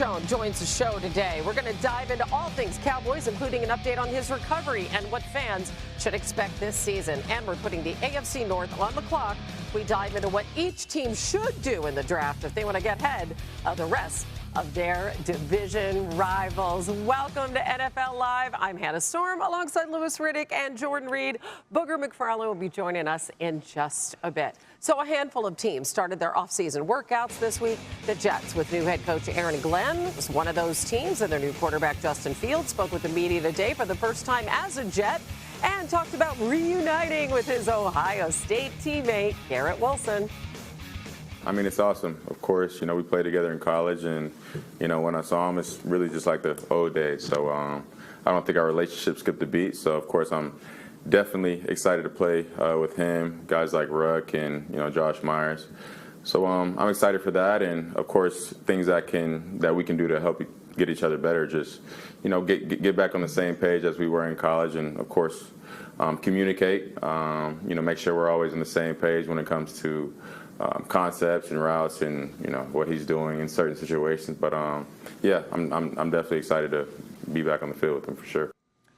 Shannon joins the show today. We're going to dive into all things Cowboys, including an update on his recovery and what fans should expect this season. And we're putting the AFC North on the clock. We dive into what each team should do in the draft if they want to get ahead of the rest of their division rivals. Welcome to NFL Live. I'm Hannah Storm alongside Louis Riddick and Jordan Reed. Booger McFarland will be joining us in just a bit. So a handful of teams started their offseason workouts this week. The Jets, with new head coach Aaron Glenn, was one of those teams, and their new quarterback Justin Fields spoke with the media today for the first time as a Jet and talked about reuniting with his Ohio State teammate Garrett Wilson. I mean, it's awesome. Of course, we played together in college, and, when I saw him, it's really just like the old days. So I don't think our relationship skipped a beat. So, of course, I'm definitely excited to play with him, guys like Ruck and, Josh Myers. So I'm excited for that, and, of course, things that we can do to help get each other better. Just, get back on the same page as we were in college, and, of course, communicate, make sure we're always on the same page when it comes to concepts and routes and what he's doing in certain situations. But yeah, I'm definitely excited to be back on the field with him for sure.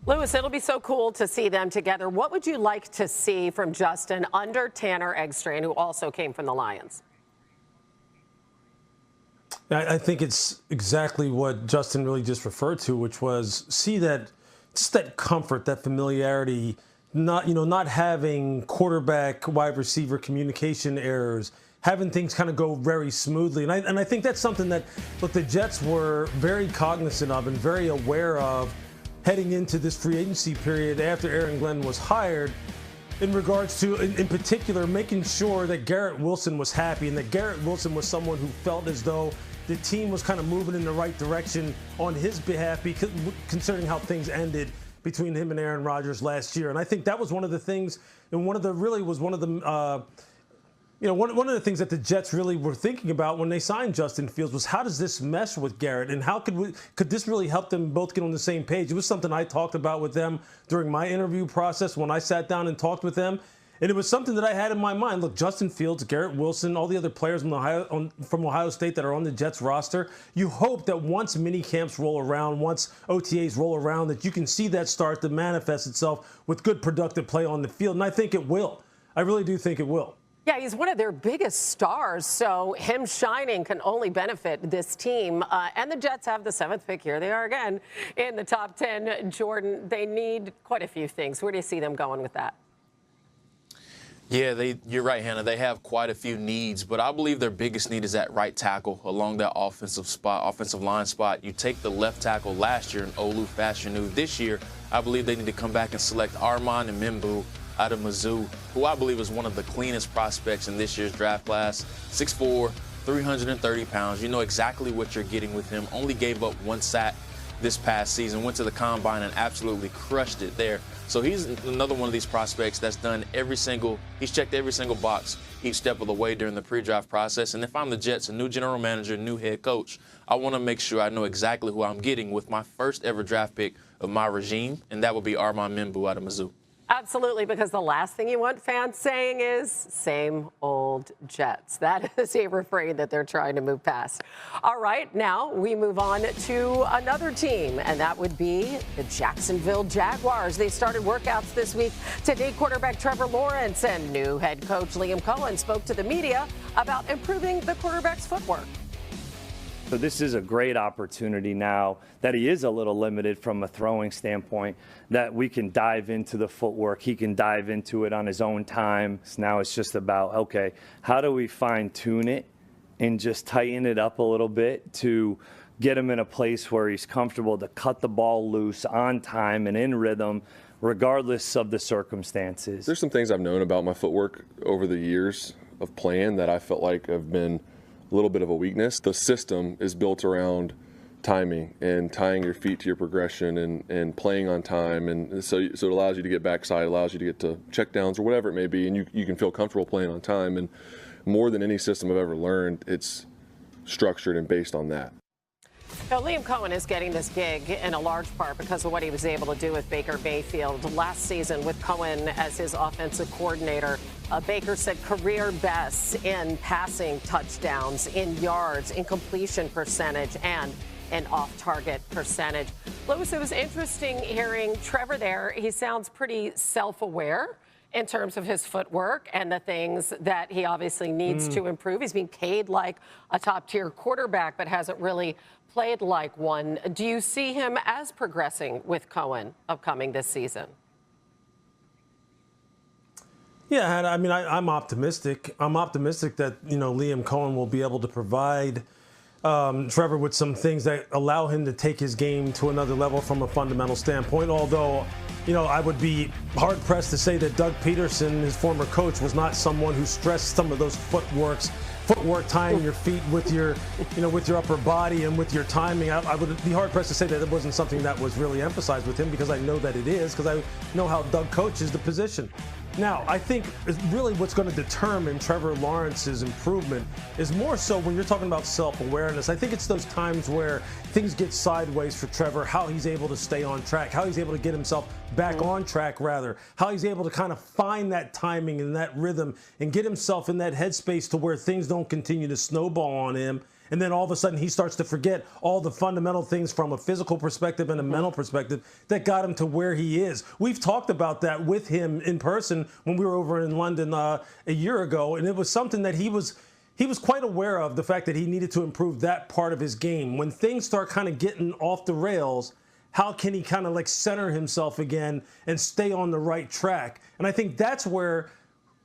Louis, it'll be so cool to see them together. What would you like to see from Justin under Tanner Eggstrain, who also came from the Lions? I think it's exactly what Justin really just referred to, which was see that just that comfort, that familiarity. Not having quarterback, wide receiver communication errors, having things kind of go very smoothly. And I think that's something that, look, the Jets were very cognizant of and very aware of heading into this free agency period after Aaron Glenn was hired, in regards to, in particular, making sure that Garrett Wilson was happy and that Garrett Wilson was someone who felt as though the team was kind of moving in the right direction on his behalf, because considering how things ended between him and Aaron Rodgers last year. And I think that was one of the things, and one of the things that the Jets really were thinking about when they signed Justin Fields was, how does this mesh with Garrett, and how could this really help them both get on the same page? It was something I talked about with them during my interview process when I sat down and talked with them. And it was something that I had in my mind. Look, Justin Fields, Garrett Wilson, all the other players from Ohio State that are on the Jets roster, you hope that once mini camps roll around, once OTAs roll around, that you can see that start to manifest itself with good, productive play on the field. And I think it will. I really do think it will. Yeah, he's one of their biggest stars, so him shining can only benefit this team. And the Jets have the 7th pick. Here they are again in the top 10. Jordan, they need quite a few things. Where do you see them going with that? Yeah, you're right, Hannah. They have quite a few needs, but I believe their biggest need is at right tackle along that offensive line spot. You take the left tackle last year in Olu Fashanu. This year, I believe they need to come back and select Armand and Mimbu out of Mizzou, who I believe is one of the cleanest prospects in this year's draft class. 6'4", 330 pounds. You know exactly what you're getting with him. Only gave up 1 sack this past season. Went to the combine and absolutely crushed it there. So he's another one of these prospects that's he's checked every single box each step of the way during the pre-draft process. And if I'm the Jets, a new general manager, new head coach, I want to make sure I know exactly who I'm getting with my first ever draft pick of my regime, and that would be Armand Mimbu out of Mizzou. Absolutely, because the last thing you want fans saying is same old Jets. That is a refrain that they're trying to move past. All right, now we move on to another team, and that would be the Jacksonville Jaguars. They started workouts this week. Today, quarterback Trevor Lawrence and new head coach Liam Cohen spoke to the media about improving the quarterback's footwork. So this is a great opportunity now that he is a little limited from a throwing standpoint, that we can dive into the footwork. He can dive into it on his own time. So now it's just about, okay, how do we fine tune it and just tighten it up a little bit to get him in a place where he's comfortable to cut the ball loose on time and in rhythm, regardless of the circumstances. There's some things I've known about my footwork over the years of playing that I felt like have been a little bit of a weakness. The system is built around timing and tying your feet to your progression and playing on time, and so it allows you to get backside, allows you to get to check downs or whatever it may be, and you can feel comfortable playing on time. And more than any system I've ever learned, it's structured and based on that. Now, Liam Cohen is getting this gig in a large part because of what he was able to do with Baker Mayfield last season with Cohen as his offensive coordinator. Baker set career bests in passing touchdowns, in yards, in completion percentage, and in off-target percentage. Lewis, it was interesting hearing Trevor there. He sounds pretty self-aware in terms of his footwork and the things that he obviously needs to improve. He's being paid like a top-tier quarterback, but hasn't really played like one. Do you see him as progressing with Cohen upcoming this season? Yeah, I mean, I'm optimistic. I'm optimistic that, Liam Cohen will be able to provide Trevor with some things that allow him to take his game to another level from a fundamental standpoint. Although, I would be hard-pressed to say that Doug Peterson, his former coach, was not someone who stressed some of those footwork tying your feet with your, with your upper body and with your timing. I would be hard-pressed to say that it wasn't something that was really emphasized with him, because I know that it is, because I know how Doug coaches the position. Now, I think really what's going to determine Trevor Lawrence's improvement is more so when you're talking about self-awareness. I think it's those times where things get sideways for Trevor, how he's able to stay on track, how he's able to get himself back on track, rather, how he's able to kind of find that timing and that rhythm and get himself in that headspace to where things don't continue to snowball on him. And then all of a sudden he starts to forget all the fundamental things from a physical perspective and a mental perspective that got him to where he is. We've talked about that with him in person when we were over in London a year ago, and it was something that he was quite aware of, the fact that he needed to improve that part of his game. When things start kind of getting off the rails, how can he kind of like center himself again and stay on the right track? And I think that's where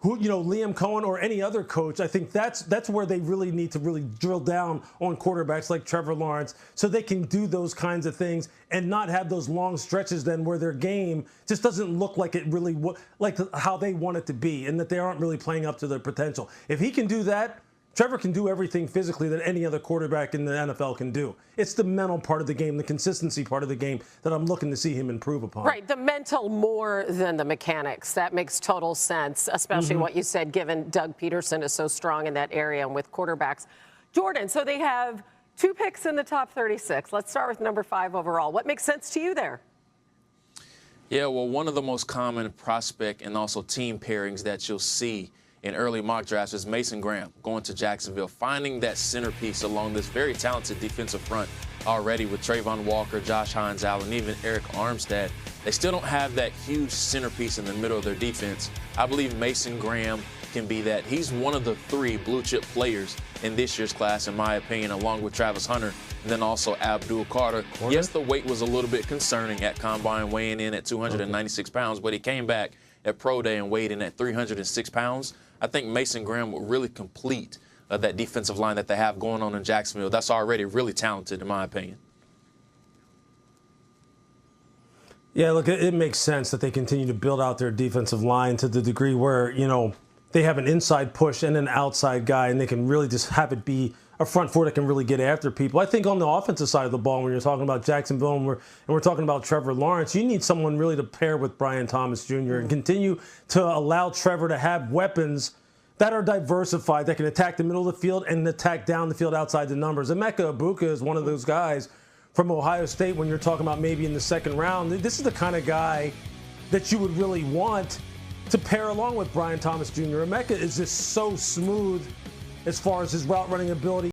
Liam Cohen or any other coach, I think that's where they really need to really drill down on quarterbacks like Trevor Lawrence, so they can do those kinds of things and not have those long stretches then where their game just doesn't look like it really like how they want it to be, and that they aren't really playing up to their potential. If he can do that, Trevor can do everything physically that any other quarterback in the NFL can do. It's the mental part of the game, the consistency part of the game that I'm looking to see him improve upon. Right, the mental more than the mechanics. That makes total sense, especially what you said, given Doug Peterson is so strong in that area and with quarterbacks. Jordan, so they have 2 picks in the top 36. Let's start with number 5 overall. What makes sense to you there? Yeah, well, one of the most common prospect and also team pairings that you'll see in early mock drafts is Mason Graham going to Jacksonville, finding that centerpiece along this very talented defensive front already with Trayvon Walker, Josh Hines-Allen, even Eric Armstead. They still don't have that huge centerpiece in the middle of their defense. I believe Mason Graham can be that. He's one of the 3 blue-chip players in this year's class, in my opinion, along with Travis Hunter and then also Abdul Carter. Yes, the weight was a little bit concerning at Combine, weighing in at 296 pounds, but he came back at Pro Day and weighed in at 306 pounds. I think Mason Graham will really complete that defensive line that they have going on in Jacksonville. That's already really talented, in my opinion. Yeah, look, it makes sense that they continue to build out their defensive line to the degree where, they have an inside push and an outside guy, and they can really just have it be a front four that can really get after people. I think on the offensive side of the ball, when you're talking about Jacksonville and we're talking about Trevor Lawrence, you need someone really to pair with Brian Thomas Jr. and continue to allow Trevor to have weapons that are diversified, that can attack the middle of the field and attack down the field outside the numbers. Emeka Egbuka is one of those guys from Ohio State when you're talking about maybe in the second round. This is the kind of guy that you would really want to pair along with Brian Thomas Jr. Emeka is just so smooth as far as his route running ability.